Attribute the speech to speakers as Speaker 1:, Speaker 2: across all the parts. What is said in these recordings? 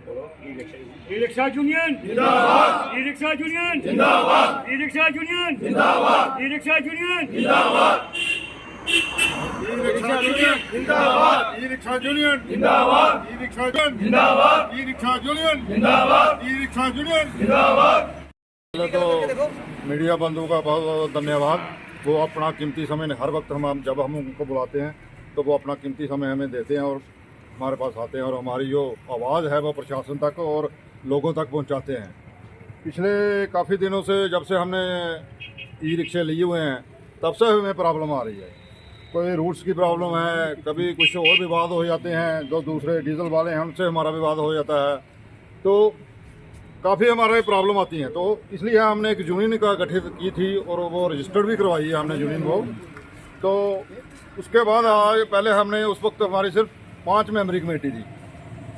Speaker 1: E rickshaw union जिंदाबाद, e rickshaw union जिंदाबाद, e rickshaw union जिंदाबाद, ई रिक्शा यूनियन जिंदाबाद, ई रिक्शा यूनियन जिंदाबाद, ई रिक्शा यूनियन जिंदाबाद, ई रिक्शा यूनियन जिंदाबाद, ई रिक्शा यूनियन जिंदाबाद, ई रिक्शा यूनियन जिंदाबाद।
Speaker 2: पहले तो मीडिया बंधुओं का बहुत बहुत धन्यवाद। वो अपना कीमती समय हर वक्त जब हम उनको बुलाते हैं तो वो अपना कीमती समय हमें देते हैं और हमारे पास आते हैं और हमारी जो आवाज़ है वो प्रशासन तक और लोगों तक पहुंचाते हैं। पिछले काफ़ी दिनों से जब से हमने ई रिक्शे लिए हुए हैं तब से हमें प्रॉब्लम आ रही है। कोई रूट्स की प्रॉब्लम है, कभी कुछ और विवाद हो जाते हैं, जो दूसरे डीजल वाले हैं उनसे हमारा विवाद हो जाता है, तो काफ़ी हमारे प्रॉब्लम आती हैं। तो इसलिए हमने एक यूनियन का गठित की थी और वो रजिस्टर्ड भी करवाई है हमने यूनियन को। तो उसके बाद आज पहले हमने उस वक्त हमारी सिर्फ 5 मेंबरी कमेटी थी।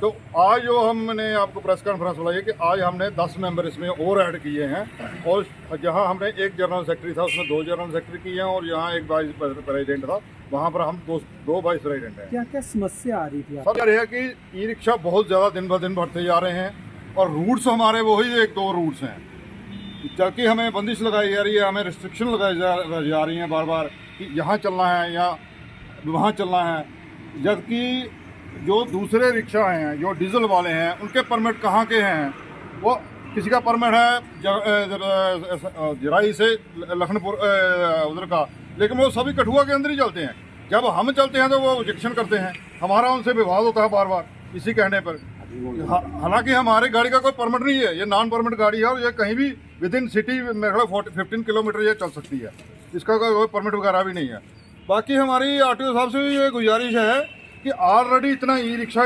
Speaker 2: तो आज जो हमने आपको प्रेस कॉन्फ्रेंस बुलाई है कि आज हमने 10 मेंबर इसमें और ऐड किए हैं और जहां हमने एक जनरल सेक्रेटरी था उसमें 2 जनरल सेक्रेटरी किए हैं और यहाँ एक वाइस प्रेसिडेंट था वहाँ पर हम दो वाइस प्रेसिडेंट हैं।
Speaker 3: क्या क्या समस्या आ रही थी?
Speaker 2: सब कह रहे हैं कि ई रिक्शा बहुत ज़्यादा दिन ब दिन बढ़ते जा रहे हैं और रूट्स हमारे वही 1-2 रूट्स हैं, जबकि हमें बंदिश लगाई जा रही है, हमें रिस्ट्रिक्शन लगाई जा रही हैं बार बार कि यहाँ चलना है या वहाँ चलना है। जबकि जो दूसरे रिक्शा हैं जो डीजल वाले हैं उनके परमिट कहाँ के हैं? वो किसी का परमिट है जराई से लखनपुर उधर का, लेकिन वो सभी कठुआ के अंदर ही चलते हैं। जब हम चलते हैं तो वो ऑब्जेक्शन करते हैं, हमारा उनसे विवाद होता है बार बार इसी कहने पर। हालांकि हमारे गाड़ी का कोई परमिट नहीं है, ये नॉन परमिट गाड़ी है और ये कहीं भी विद इन सिटी मेरे ख्याल 15 किलोमीटर ये चल सकती है, इसका कोई परमिट वगैरह भी नहीं है। बाकी हमारी आरटीओ साहब से भी ये गुजारिश है कि ऑलरेडी इतना ई रिक्शा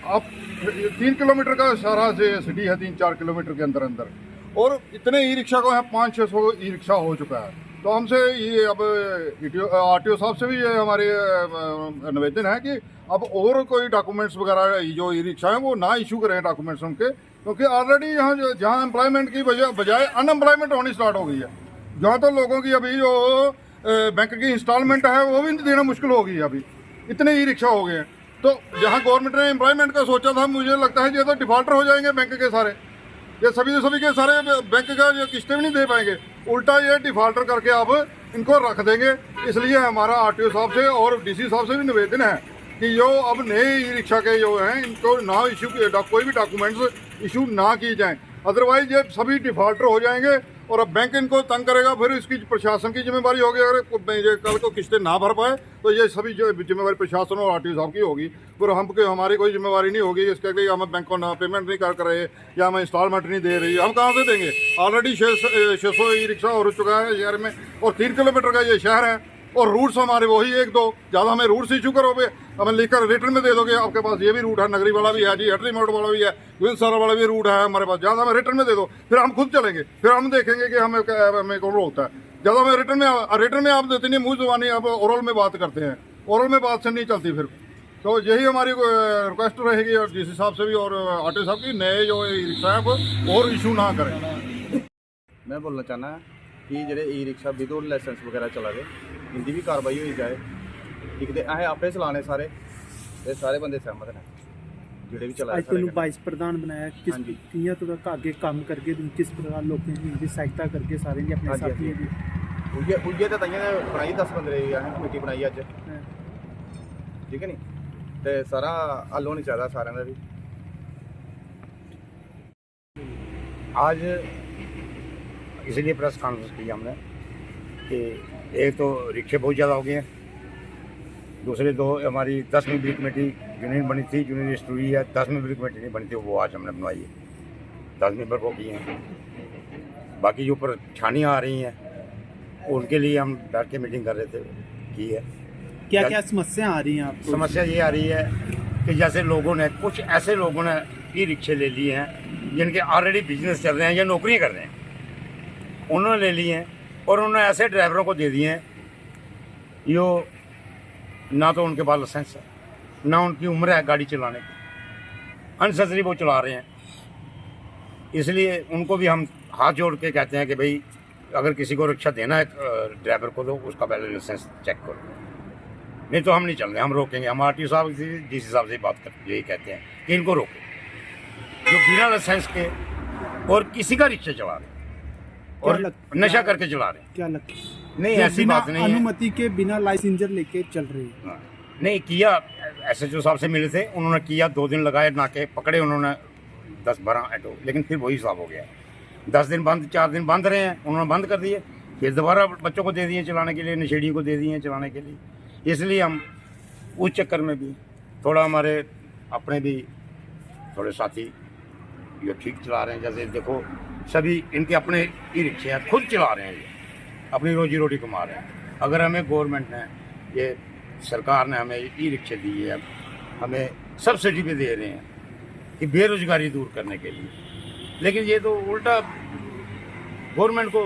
Speaker 2: आप 3 किलोमीटर का सारा से सिटी है, 3-4 किलोमीटर के अंदर अंदर, और इतने ई रिक्शा को यहाँ 500-600 ई रिक्शा हो चुका है। तो हमसे ये अब आरटीओ साहब से भी ये हमारे निवेदन है कि अब और कोई डॉक्यूमेंट्स वगैरह जो ई रिक्शा है वो ना इशू करें डॉक्यूमेंट्स उनके, क्योंकि ऑलरेडी यहाँ जहाँ एम्प्लॉयमेंट की बजाय अनएम्प्लॉयमेंट होनी स्टार्ट हो गई है। जहाँ तो लोगों की अभी जो बैंक की इंस्टॉलमेंट है वो भी देना मुश्किल हो गई है, अभी इतने ई रिक्शा हो गए हैं। तो जहाँ गवर्नमेंट ने एम्प्लॉयमेंट का सोचा था, मुझे लगता है ये तो डिफॉल्टर हो जाएंगे बैंक के सारे, ये सभी के सारे बैंक का ये किस्तें भी नहीं दे पाएंगे, उल्टा ये डिफॉल्टर करके अब इनको रख देंगे। इसलिए हमारा आरटीओ साहब से और डीसी साहब से भी निवेदन है कि जो अब नए ई रिक्शा के जो हैं इनको ना इशू कोई भी डॉक्यूमेंट्स इशू ना की जाएँ, अदरवाइज ये सभी डिफॉल्टर हो जाएंगे और अब बैंक इनको तंग करेगा, फिर इसकी प्रशासन की जिम्मेवारी होगी। अगर कल को किस्तें ना भर पाए तो ये सभी जो जिम्मेवारी प्रशासन और आरटीओ साहब की होगी, फिर हमारी कोई जिम्मेवारी नहीं होगी इसके लिए हम बैंक को ना पेमेंट नहीं कर रहे या हमें इंस्टॉलमेंट नहीं दे रही, हम कहाँ से देंगे? ऑलरेडी 600 ई रिक्शा हो चुका है शहर में और 3 किलोमीटर का ये शहर है और रूट्स हमारे वही 1-2, ज़्यादा हमें रूट्स इशू करोगे, हमें लिखकर रिटर्न में दे दोगे आपके पास ये भी रूट है, नगरी वाला भी है जी, हटरी मोड़ वाला भी है, विंसारा वाला भी रूट है हमारे पास, ज़्यादा हमें रिटर्न में दे दो, फिर हम खुद चलेंगे, फिर हम देखेंगे कि हमें कौन रोकता है। ज़्यादा हमें रिटर्न में आप देते नहीं, मुँह जुबानी आप ओरल में बात करते हैं, ओरल में बात से नहीं चलती फिर। तो यही हमारी रिक्वेस्ट रहेगी और डीसी साहब से भी और आरटीओ साहब की नए जो रिक्शा है वो और इशू ना करें।
Speaker 4: मैं बोलना चाहना कि ਜਿਹੜੇ ई रिक्शा विदाउट लाइसेंस वगैरह चला रहे इनकी भी कार्रवाई हो जाए। एक तो असें आपे चलाने सारे बंदे सहमत हैं ਜਿਹੜੇ भी चला
Speaker 3: आज वाइस प्रधान बनाया, किस किया तो आगे काम करके किस प्रकार लोगों की सहायता करके सारे ने अपने साथियों की
Speaker 4: उइये तो ताइयां बनाई 10-15 असें कमेटी बनाई अज, ठीक है नहीं, तो सारा हल होना चाहिए सारे का भी।
Speaker 5: आज इसलिए प्रेस कॉन्फ्रेंस की हमने कि एक तो रिक्शे बहुत ज़्यादा हो गए हैं, दूसरे 2 हमारी 10 मेंबरी कमेटी यूनियन बनी थी, यूनियन रजिस्टर हुई है, 10 मेंबरी कमेटी नहीं बनी थी, वो आज हमने बनवाई है, 10 मेंबर को किए हैं। बाकी जो ऊपर छानियाँ आ रही हैं उनके लिए हम बैठ के मीटिंग कर रहे थे, की है।
Speaker 3: क्या क्या समस्या आ रही हैं आपको?
Speaker 5: समस्या ये आ रही है कि जैसे कुछ ऐसे लोगों ने ई रिक्शे ले लिए हैं जिनके ऑलरेडी बिजनेस चल रहे हैं या नौकरियाँ कर रहे हैं, उन्होंने ले लिए हैं और उन्होंने ऐसे ड्राइवरों को दे दिए हैं जो ना तो उनके पास लाइसेंस है ना उनकी उम्र है गाड़ी चलाने की, अननेसेसरी वो चला रहे हैं। इसलिए उनको भी हम हाथ जोड़ के कहते हैं कि भाई अगर किसी को रिक्शा देना है ड्राइवर को तो उसका पहले लाइसेंस चेक करो, नहीं तो हम नहीं चल रहे, हम रोकेंगे। हम आरटीओ साहब से डीसी साहब से बात कर यही कहते हैं कि इनको रोकें। जो बिना लाइसेंस के और किसी का रिक्शा चला रहे हैं और नशा करके चला रहे हैं।
Speaker 3: क्या लगता है
Speaker 5: नहीं,
Speaker 3: जो
Speaker 5: ऐसी
Speaker 3: बिना
Speaker 5: बात नहीं है।
Speaker 3: अनुमति के बिना लाइसेंसर लेके चल रहे हैं।
Speaker 5: हाँ। नहीं किया, SHO साहब से मिले थे, उन्होंने किया, 2 दिन लगाए नाके पकड़े उन्होंने 10-12 ऑटो, लेकिन फिर वही हिसाब हो गया। 10 दिन बंद, 4 दिन बंद रहे हैं, उन्होंने बंद कर दिए, फिर दोबारा बच्चों को दे दिए चलाने के लिए, नशेड़ियों को दे दिए चलाने के लिए। इसलिए हम उस चक्कर में भी थोड़ा हमारे अपने भी थोड़े साथी ये ठीक चला रहे हैं। जैसे देखो सभी इनके अपने ई रिक्शे हैं, खुद चला रहे हैं, ये अपनी रोजी रोटी कमा रहे हैं। अगर हमें गवर्नमेंट ने, ये सरकार ने हमें ई रिक्शे दिए है, हमें सब्सिडी पे दे रहे हैं कि बेरोजगारी दूर करने के लिए, लेकिन ये तो उल्टा गवर्नमेंट को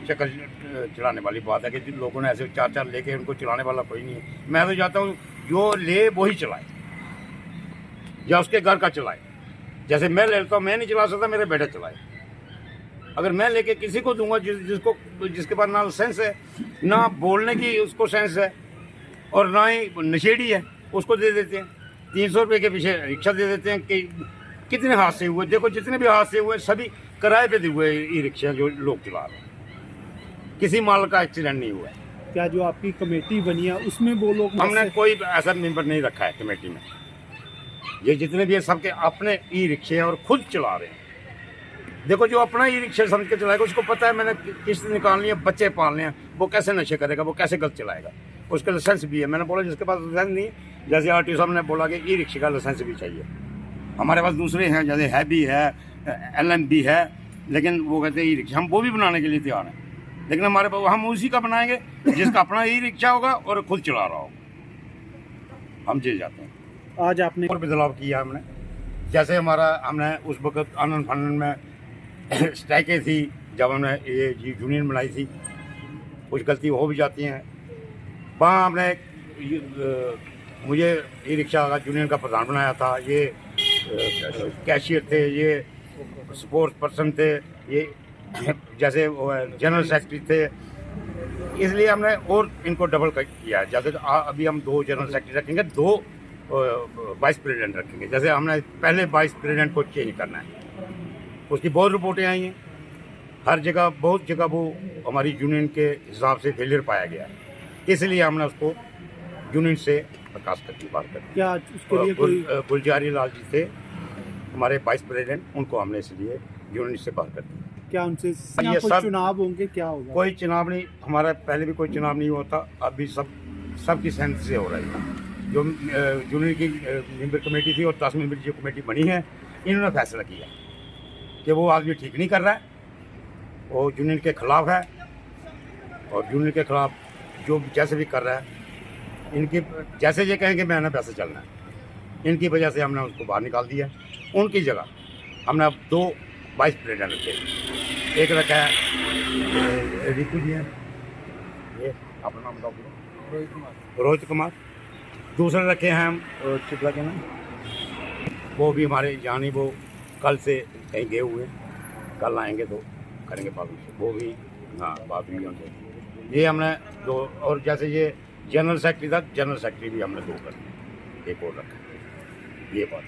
Speaker 5: चक्कर चलाने वाली बात है कि लोगों ने ऐसे 4-4 लेके उनको चलाने वाला कोई नहीं है। मैं तो चाहता हूँ जो ले वही चलाए या उसके घर का चलाए। जैसे मैं लेता हूँ, मैं नहीं चला सकता, मेरे बेटे चलाए। अगर मैं लेके किसी को दूंगा जिसके पास ना सेंस है, ना बोलने की उसको सेंस है और ना ही नशेड़ी है, उसको दे देते हैं 300 रुपये के पीछे रिक्शा दे देते हैं। कि कितने हादसे हुए, देखो जितने भी हादसे हुए सभी किराए पे हुए ई रिक्शा जो लोग चला रहे हैं, किसी माल का एक्सीडेंट नहीं हुआ है।
Speaker 3: क्या जो आपकी कमेटी बनी है उसमें वो लोग
Speaker 5: हमने कोई ऐसा मेंबर नहीं रखा है कमेटी में। ये जितने भी है सबके अपने ई रिक्शे हैं और खुद चला रहे हैं। देखो जो अपना ई रिक्शा समझ के चलाएगा, उसको पता है मैंने किस्त निकालनी है, बच्चे पालने हैं, वो कैसे नशे करेगा, वो कैसे गलत चलाएगा। उसका लाइसेंस भी है। मैंने बोला जिसके पास लाइसेंस नहीं, जैसे RTO साहब ने बोला कि ई रिक्शे का लाइसेंस भी चाहिए। हमारे पास दूसरे हैं, जैसे हैबी है, LMB है, लेकिन वो कहते हैं ई रिक्शा, हम वो भी बनाने के लिए तैयार हैं, लेकिन हमारे पास हम उसी का बनाएंगे जिसका अपना ई रिक्शा होगा और खुद चला रहा होगा। हम जी जाते हैं।
Speaker 3: आज आपने
Speaker 5: और बदलाव किया हमने, जैसे हमने उस वक्त आनंद फानन में स्ट्राइकें थी, जब हमने ये यूनियन बनाई थी, कुछ गलती हो भी जाती हैं। वहाँ हमने मुझे ई रिक्शा का यूनियन का प्रधान बनाया था, ये कैशियर थे, ये स्पोर्ट्स पर्सन थे, ये जैसे जनरल सेक्रेटरी थे। इसलिए हमने और इनको डबल किया। जैसे अभी हम 2 जनरल सेक्रेटरी रखेंगे, 2 वाइस प्रेसिडेंट रखेंगे। जैसे हमने पहले वाइस प्रेसिडेंट को चेंज करना है, उसकी बहुत रिपोर्टें आई हैं, हर जगह बहुत जगह वो हमारी यूनियन के हिसाब से फेलियर पाया गया है। इसलिए हमने उसको यूनियन से बर्खास्त कर दी, बात कर दी।
Speaker 3: क्या उसके लिए कोई
Speaker 5: गुलजारी लाल जी थे हमारे वाइस प्रेसिडेंट, उनको हमने इसलिए यूनियन से बाहर कर दिया।
Speaker 3: क्या उनसे
Speaker 5: ये
Speaker 3: कोई
Speaker 5: सब
Speaker 3: चुनाव होंगे, क्या होगा?
Speaker 5: कोई चुनाव नहीं, हमारा पहले भी कोई चुनाव नहीं होता, अभी सबकी सहमति से हो रहा है। जो यूनियन की मेंबर कमेटी थी और 10 मेंबर की जो कमेटी बनी है, इन्होंने फैसला किया कि वो आदमी ठीक नहीं कर रहा है, वो यूनियन के खिलाफ है और यूनियन के खिलाफ जो जैसे भी कर रहा है, इनकी जैसे ये कहेंगे मैंने वैसे चलना है। इनकी वजह से हमने उसको बाहर निकाल दिया। उनकी जगह हमने अब 2 वाइस प्रेसिडेंट रखे। एक रखा है रितु जी हैं, ये अपना नाम बताओ, रोहित कुमार। दूसरे रखे हैं हम चिपला के नाम, वो भी हमारे जानी, वो कल से कहीं गए हुए, कल आएंगे तो करेंगे बात उनसे, वो भी हाँ बात हुई उनसे। ये हमने 2, और जैसे ये जनरल सेक्रेटरी था, जनरल सेक्रेटरी भी हमने 2 कर दिए, एक और रखा, ये बात।